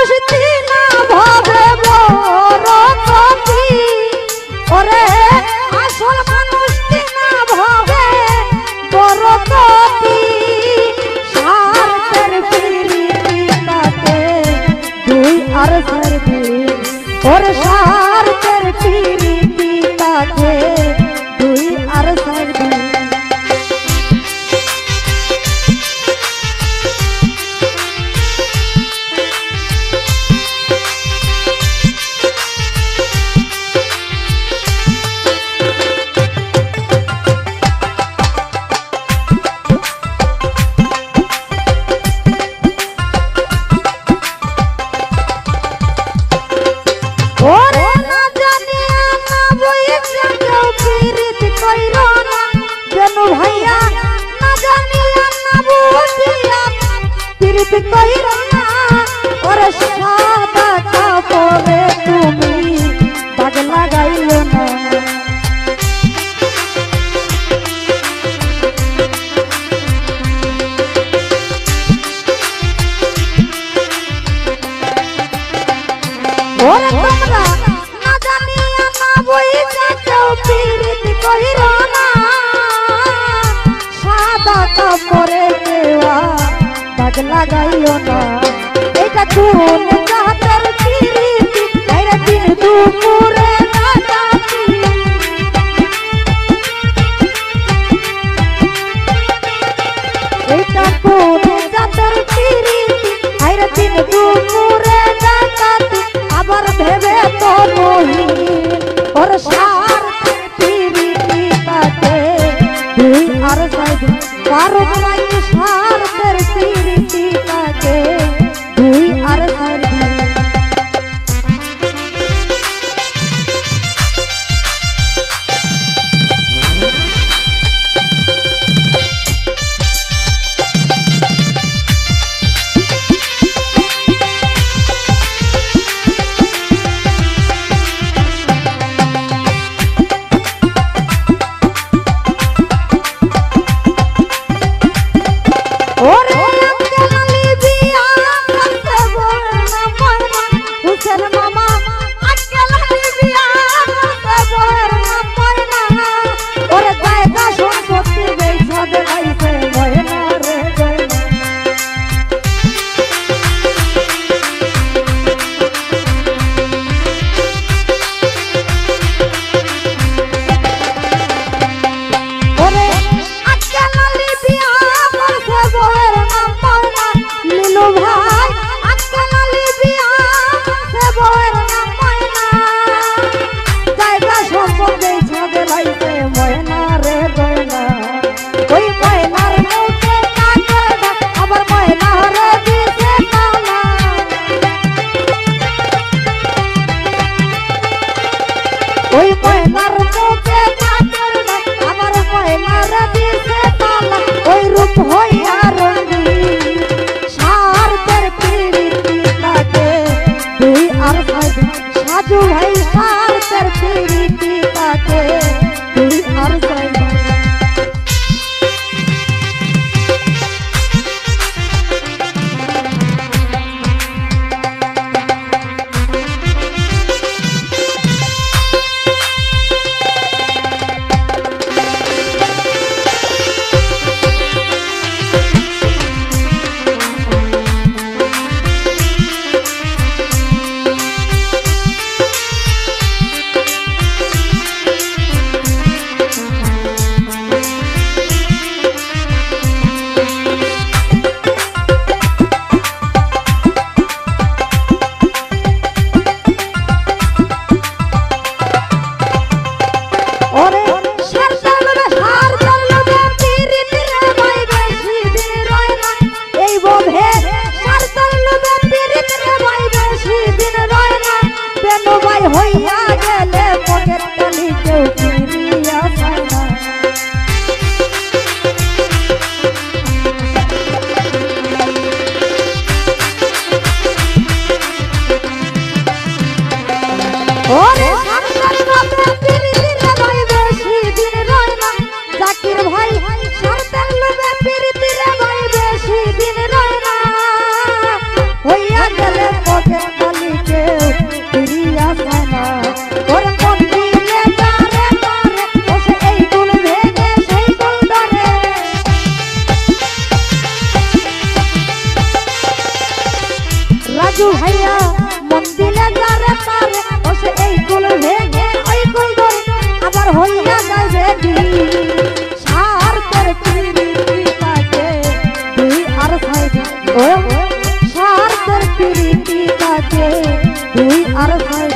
মানুষ তিনা ভাবে বড় কপি ওরে আসল মানুষ তিনা ভাবে বড় কপি স্বার্থের পিরিতিটাকে দুই আর সারবি ওরে স্বার্থের পিরিতিটাকে দুই আর সারবি भैया ना जानिया ना बुझिया पीरित कइरा ना और सादा कापरे तुमी दाग लगाइलो ना और তোমরা না জানিয়া না বুঝিয়া কেউ পীরিত কইরা না কাপড়ে দেওয়া দাগ লাগাইও না এটা কোন জাতের পিরিতি আইরে দিন দুপুরে রাতাতি এটা কোন জাতের পিরিতি আইরে দিন দুপুরে রাতাতি আবার ভেবে তো নহি ওর সার পিরিতি তাকে দুই আর সাইড কারো নাই স্বার্থের পিরিতিটাকে দুই আর সারবি রাজু ভাইয়া মন দিলে যারে তারে ওসে এই কুল ভেঙে ওই কুল ধরে আবার হইয়া যাবে স্বার্থের প্রীতিটাকে দুই আর সাইড ও স্বার্থের প্রীতিটাকে দুই আর সাইড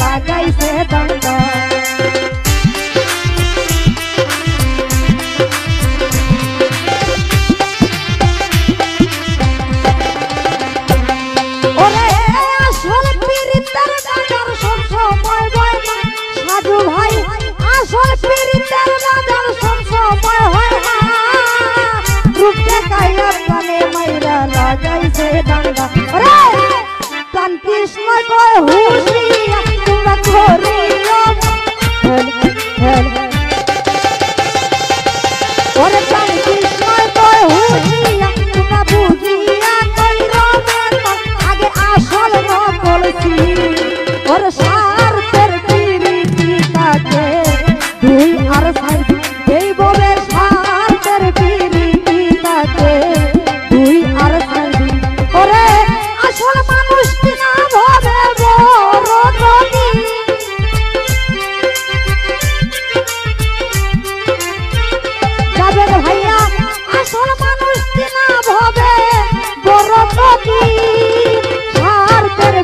লাগাইছে দণ্ড ওরে আসল পীড়িতের বাজার সব সময় হয় না সাধু ভাই আসল পীড়িতের বাজার সব সময় হয় না রূপ দেখাইয়া প্রাণে মাইরা লাগাইছে দণ্ড ওরে প্রাণ কৃষ্ণ কয় হুশিয়া তোমরা করিও ওরে প্রাণ কৃষ্ণ কয় হুশিয়া তোমরা বুঝিয়া কইরো আগে আসল নকলছি ওরে স্বার্থের প্রীতিটাকে দুই আর সাইড এই বলে স্বার্থের প্রীতিটাকে দুই আর সাইড ওরে আসল মানুষ না ভাবে বড় ধনী যাবেন ভাইয়া আসল মানুষ না ভাবে বড় ধনী স্বার্থের